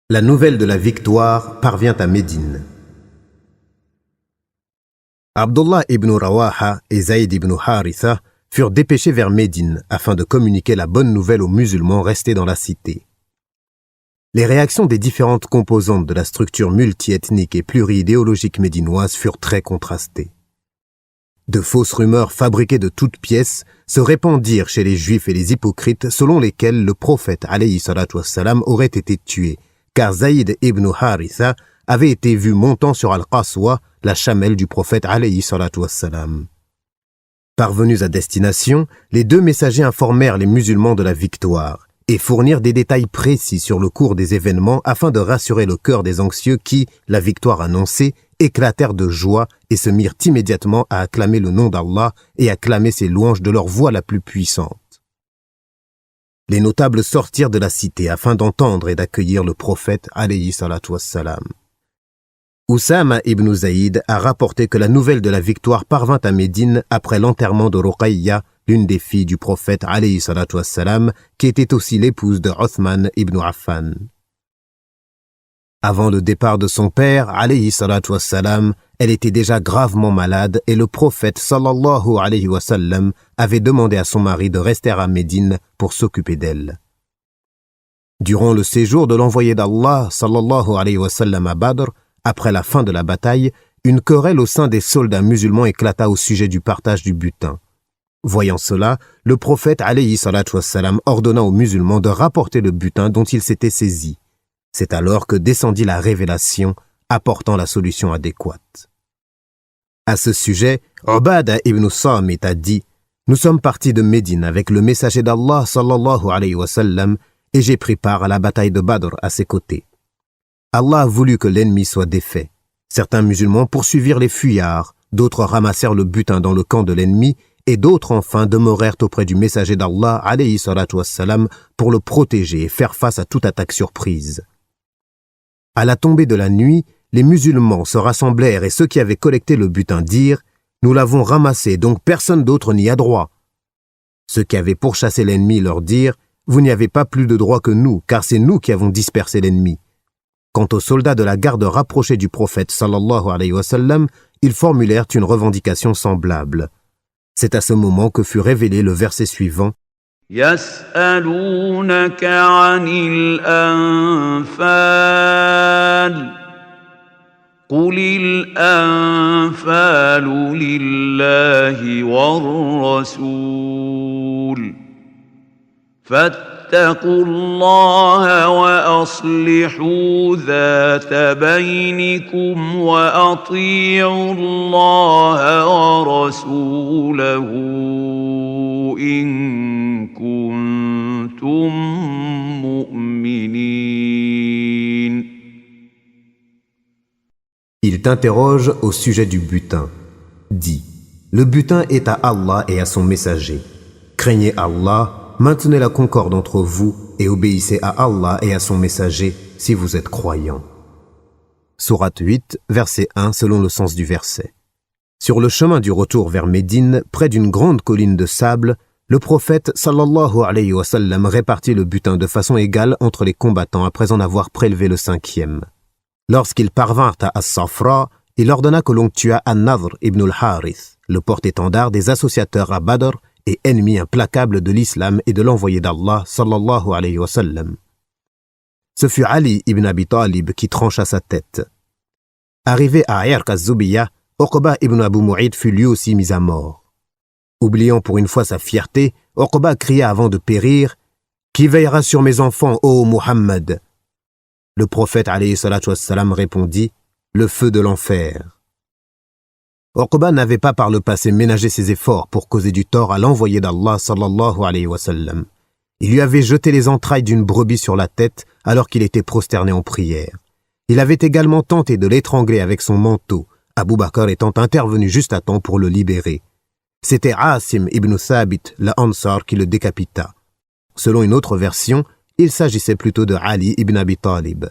La nouvelle de la victoire parvient à Médine. Abdullah ibn Rawaha et Zayd ibn Haritha furent dépêchés vers Médine afin de communiquer la bonne nouvelle aux musulmans restés dans la cité. Les réactions des différentes composantes de la structure multiethnique et pluriidéologique médinoise furent très contrastées. De fausses rumeurs fabriquées de toutes pièces se répandirent chez les juifs et les hypocrites selon lesquelles le prophète alayhi salatu wassalam aurait été tué, car Zayd ibn Haritha avait été vu montant sur Al-Qaswa, la chamelle du prophète alayhi salatu wassalam. Parvenus à destination, les deux messagers informèrent les musulmans de la victoire et fournirent des détails précis sur le cours des événements afin de rassurer le cœur des anxieux qui, la victoire annoncée, éclatèrent de joie et se mirent immédiatement à acclamer le nom d'Allah et à clamer ses louanges de leur voix la plus puissante. Les notables sortirent de la cité afin d'entendre et d'accueillir le prophète alayhi salatu wassalam. Oussama ibn Zayd a rapporté que la nouvelle de la victoire parvint à Médine après l'enterrement de Ruqayya, l'une des filles du prophète alayhi salatu wassalam, qui était aussi l'épouse de Uthman ibn Affan. Avant le départ de son père, alayhi salatu wassalam, elle était déjà gravement malade et le prophète sallallahu alayhi wa sallam avait demandé à son mari de rester à Médine pour s'occuper d'elle. Durant le séjour de l'envoyé d'Allah sallallahu alayhi wa sallam à Badr, après la fin de la bataille, une querelle au sein des soldats musulmans éclata au sujet du partage du butin. Voyant cela, le prophète alayhi salatu wassalam ordonna aux musulmans de rapporter le butin dont ils s'étaient saisis. C'est alors que descendit la révélation, apportant la solution adéquate. À ce sujet, Ubada ibn Samit a dit « Nous sommes partis de Médine avec le messager d'Allah sallallahu alayhi wa sallam et j'ai pris part à la bataille de Badr à ses côtés. Allah a voulu que l'ennemi soit défait. Certains musulmans poursuivirent les fuyards, d'autres ramassèrent le butin dans le camp de l'ennemi et d'autres enfin demeurèrent auprès du messager d'Allah alayhi salatu wassalam pour le protéger et faire face à toute attaque surprise. À la tombée de la nuit, les musulmans se rassemblèrent et ceux qui avaient collecté le butin dirent « Nous l'avons ramassé, donc personne d'autre n'y a droit. » Ceux qui avaient pourchassé l'ennemi leur dirent « Vous n'y avez pas plus de droit que nous, car c'est nous qui avons dispersé l'ennemi. » Quant aux soldats de la garde rapprochée du prophète sallallahu alayhi wa sallam, ils formulèrent une revendication semblable. C'est à ce moment que fut révélé le verset suivant يسألونك عن الأنفال قل الأنفال لله والرسول فاتقوا الله وأصلحوا ذات بينكم وأطيعوا الله ورسوله إن كنتم مؤمنين. Il t'interroge au sujet du butin. Dis, le butin est à Allah et à son messager. Craignez Allah, maintenez la concorde entre vous et obéissez à Allah et à son messager si vous êtes croyants. Sourate 8, verset 1 selon le sens du verset. Sur le chemin du retour vers Médine, près d'une grande colline de sable, le prophète sallallahu alayhi wa sallam répartit le butin de façon égale entre les combattants après en avoir prélevé le 5e. Lorsqu'ils parvinrent à As-Safra, il ordonna que l'on tuât An-Nadhr ibn al-Harith, le porte-étendard des associateurs à Badr et ennemi implacable de l'islam et de l'envoyé d'Allah sallallahu alayhi wa sallam. Ce fut Ali ibn Abi Talib qui trancha sa tête. Arrivé à Irq az-Zubiyya, Uqba ibn Abu Mu'ayt fut lui aussi mis à mort. Oubliant pour une fois sa fierté, Uqba cria avant de périr « Qui veillera sur mes enfants, ô Muhammad ?» Le prophète alayhi salatu wassalam répondit « Le feu de l'enfer ». Uqba n'avait pas par le passé ménagé ses efforts pour causer du tort à l'envoyé d'Allah sallallahu alayhi wa sallam. Il lui avait jeté les entrailles d'une brebis sur la tête alors qu'il était prosterné en prière. Il avait également tenté de l'étrangler avec son manteau, Abu Bakr étant intervenu juste à temps pour le libérer. C'était Asim ibn Thabit, la Ansar, qui le décapita. Selon une autre version, il s'agissait plutôt de Ali ibn Abi Talib.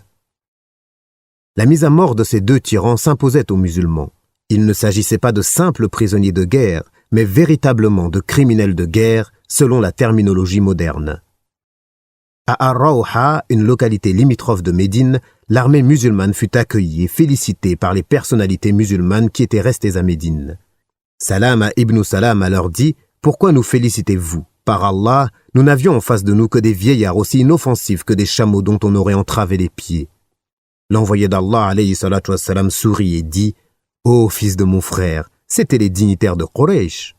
La mise à mort de ces deux tyrans s'imposait aux musulmans. Il ne s'agissait pas de simples prisonniers de guerre, mais véritablement de criminels de guerre, selon la terminologie moderne. À Ar-Rawha, une localité limitrophe de Médine, l'armée musulmane fut accueillie et félicitée par les personnalités musulmanes qui étaient restées à Médine. Salama ibn Salama leur dit « Pourquoi nous félicitez-vous ? Par Allah, nous n'avions en face de nous que des vieillards aussi inoffensifs que des chameaux dont on aurait entravé les pieds. » L'envoyé d'Allah alayhi salatu wassalam sourit et dit « Ô fils de mon frère, c'étaient les dignitaires de Quraysh. »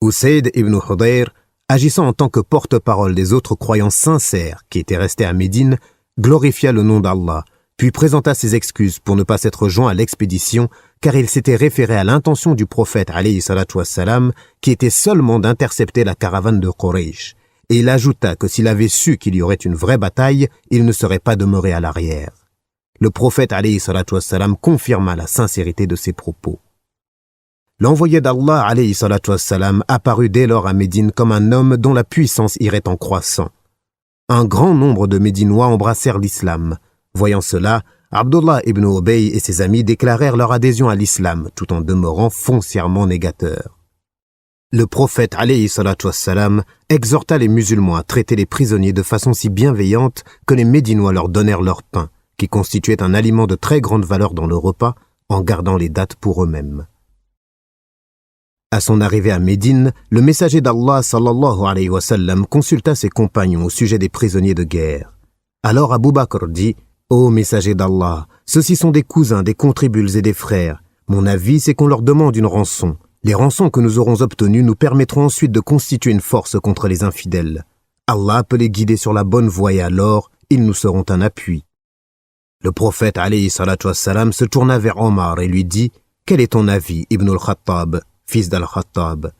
Usayd ibn Hudayr, agissant en tant que porte-parole des autres croyants sincères qui étaient restés à Médine, glorifia le nom d'Allah, puis présenta ses excuses pour ne pas s'être joint à l'expédition, car il s'était référé à l'intention du prophète alayhi salatu wassalam, qui était seulement d'intercepter la caravane de Quraysh, et il ajouta que s'il avait su qu'il y aurait une vraie bataille, il ne serait pas demeuré à l'arrière. Le prophète alayhi salatu wassalam confirma la sincérité de ses propos. L'envoyé d'Allah alayhi salatu wassalam apparut dès lors à Médine comme un homme dont la puissance irait en croissant. Un grand nombre de Médinois embrassèrent l'islam. Voyant cela, Abdullah ibn Ubay et ses amis déclarèrent leur adhésion à l'islam tout en demeurant foncièrement négateurs. Le prophète alayhi salatu wassalam exhorta les musulmans à traiter les prisonniers de façon si bienveillante que les Médinois leur donnèrent leur pain, qui constituait un aliment de très grande valeur dans le repas, en gardant les dattes pour eux-mêmes. À son arrivée à Médine, le messager d'Allah sallallahu alayhi wa sallam consulta ses compagnons au sujet des prisonniers de guerre. Alors Abu Bakr dit « Ô messager d'Allah, ceux-ci sont des cousins, des contribules et des frères. Mon avis, c'est qu'on leur demande une rançon. Les rançons que nous aurons obtenues nous permettront ensuite de constituer une force contre les infidèles. Allah peut les guider sur la bonne voie et alors, ils nous seront un appui. » Le prophète alayhi salatu wassalam se tourna vers Omar et lui dit « Quel est ton avis, Ibn al-Khattab, fils d'Al-Khattab ?»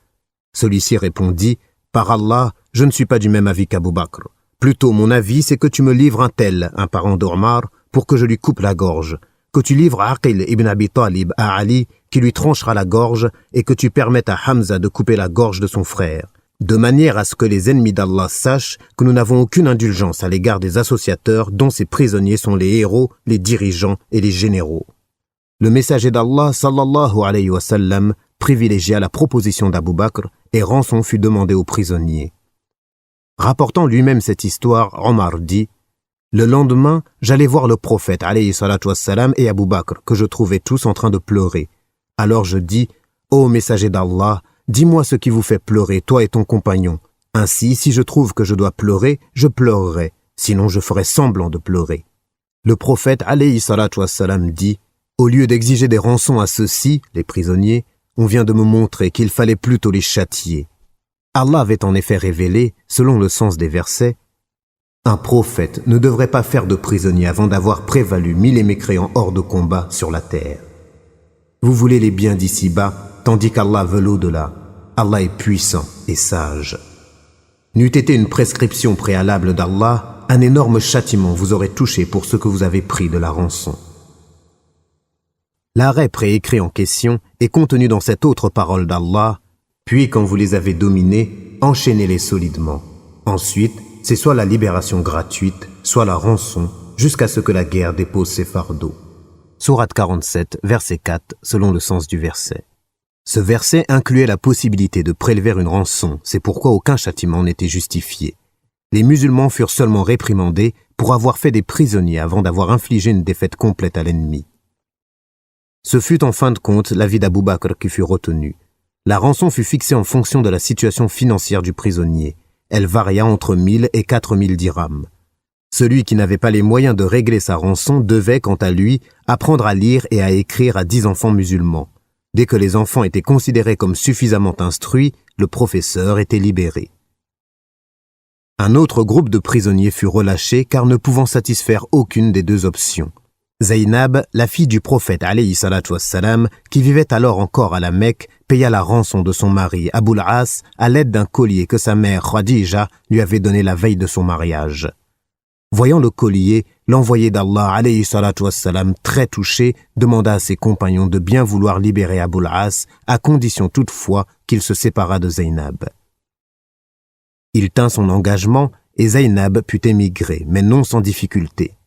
Celui-ci répondit « Par Allah, je ne suis pas du même avis qu'Abu Bakr. Plutôt mon avis, c'est que tu me livres un tel, un parent d'Omar, pour que je lui coupe la gorge, que tu livres Aqil ibn Abi Talib à Ali, qui lui tranchera la gorge, et que tu permettes à Hamza de couper la gorge de son frère, de manière à ce que les ennemis d'Allah sachent que nous n'avons aucune indulgence à l'égard des associateurs dont ces prisonniers sont les héros, les dirigeants et les généraux. » Le messager d'Allah sallallahu alayhi wa sallam privilégia la proposition d'Abu Bakr et rançon fut demandée aux prisonniers. Rapportant lui-même cette histoire, Omar dit « Le lendemain, j'allais voir le prophète alayhi salatu wassalam et Abu Bakr que je trouvais tous en train de pleurer. Alors je dis « Ô messager d'Allah, dis-moi ce qui vous fait pleurer, toi et ton compagnon. Ainsi, si je trouve que je dois pleurer, je pleurerai, sinon je ferai semblant de pleurer. » Le prophète alayhi salatu wassalam dit « Au lieu d'exiger des rançons à ceux-ci, les prisonniers, on vient de me montrer qu'il fallait plutôt les châtier. » Allah avait en effet révélé, selon le sens des versets, « Un prophète ne devrait pas faire de prisonniers avant d'avoir prévalu 1000 mécréants hors de combat sur la terre. Vous voulez les biens d'ici-bas, tandis qu'Allah veut l'au-delà. Allah est puissant et sage. N'eût été une prescription préalable d'Allah, un énorme châtiment vous aurait touché pour ce que vous avez pris de la rançon. » L'arrêt préécrit en question est contenu dans cette autre parole d'Allah, « Puis quand vous les avez dominés, enchaînez-les solidement. Ensuite, c'est soit la libération gratuite, soit la rançon, jusqu'à ce que la guerre dépose ses fardeaux. » Sourate 47, verset 4, selon le sens du verset. Ce verset incluait la possibilité de prélever une rançon, c'est pourquoi aucun châtiment n'était justifié. Les musulmans furent seulement réprimandés pour avoir fait des prisonniers avant d'avoir infligé une défaite complète à l'ennemi. Ce fut en fin de compte l'avis d'Abu Bakr qui fut retenu. La rançon fut fixée en fonction de la situation financière du prisonnier. Elle varia entre 1000 et 4000 dirhams. Celui qui n'avait pas les moyens de régler sa rançon devait, quant à lui, apprendre à lire et à écrire à 10 enfants musulmans. Dès que les enfants étaient considérés comme suffisamment instruits, le professeur était libéré. Un autre groupe de prisonniers fut relâché car ne pouvant satisfaire aucune des deux options. Zaynab, la fille du prophète alayhi salatu wassalam, qui vivait alors encore à la Mecque, paya la rançon de son mari, Abul As, à l'aide d'un collier que sa mère, Khadija, lui avait donné la veille de son mariage. Voyant le collier, l'envoyé d'Allah, alayhi salatu wassalam, très touché, demanda à ses compagnons de bien vouloir libérer Abul As, à condition toutefois qu'il se séparât de Zaynab. Il tint son engagement et Zaynab put émigrer, mais non sans difficulté.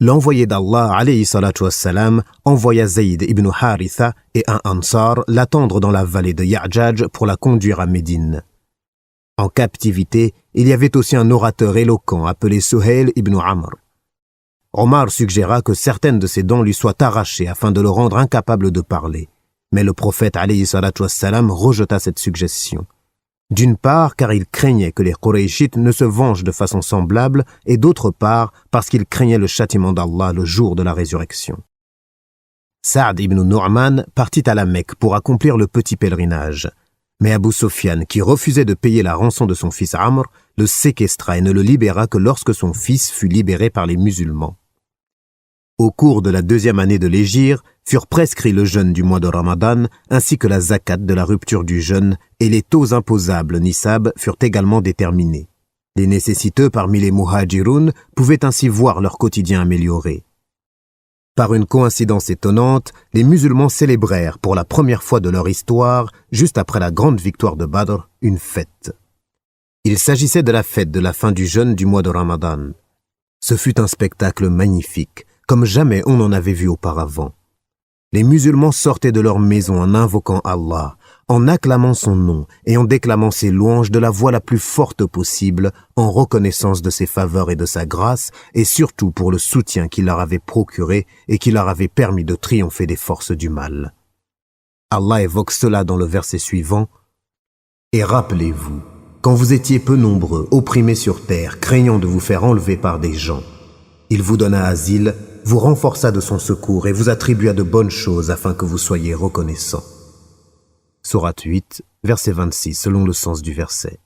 L'envoyé d'Allah, alayhi salatu wassalam, envoya Zayd ibn Haritha et un Ansar l'attendre dans la vallée de Ya'jaj pour la conduire à Médine. En captivité, il y avait aussi un orateur éloquent appelé Suhail ibn Amr. Omar suggéra que certaines de ses dents lui soient arrachées afin de le rendre incapable de parler. Mais le prophète alayhi salatu wassalam rejeta cette suggestion. D'une part, car il craignait que les Qurayshites ne se vengent de façon semblable, et d'autre part, parce qu'il craignait le châtiment d'Allah le jour de la résurrection. Saad ibn Nu'man partit à la Mecque pour accomplir le petit pèlerinage. Mais Abu Sufyan, qui refusait de payer la rançon de son fils Amr, le séquestra et ne le libéra que lorsque son fils fut libéré par les musulmans. Au cours de la 2e année de l'hégire, furent prescrits le jeûne du mois de Ramadan, ainsi que la zakat de la rupture du jeûne, et les taux imposables nisab furent également déterminés. Les nécessiteux parmi les muhajiroun pouvaient ainsi voir leur quotidien amélioré. Par une coïncidence étonnante, les musulmans célébrèrent pour la première fois de leur histoire, juste après la grande victoire de Badr, une fête. Il s'agissait de la fête de la fin du jeûne du mois de Ramadan. Ce fut un spectacle magnifique, comme jamais on n'en avait vu auparavant. Les musulmans sortaient de leur maison en invoquant Allah, en acclamant son nom et en déclamant ses louanges de la voix la plus forte possible, en reconnaissance de ses faveurs et de sa grâce, et surtout pour le soutien qu'il leur avait procuré et qui leur avait permis de triompher des forces du mal. Allah évoque cela dans le verset suivant. « Et rappelez-vous, quand vous étiez peu nombreux, opprimés sur terre, craignant de vous faire enlever par des gens, il vous donna asile, vous renforça de son secours et vous attribua de bonnes choses afin que vous soyez reconnaissants. » Sourate 8, verset 26, selon le sens du verset.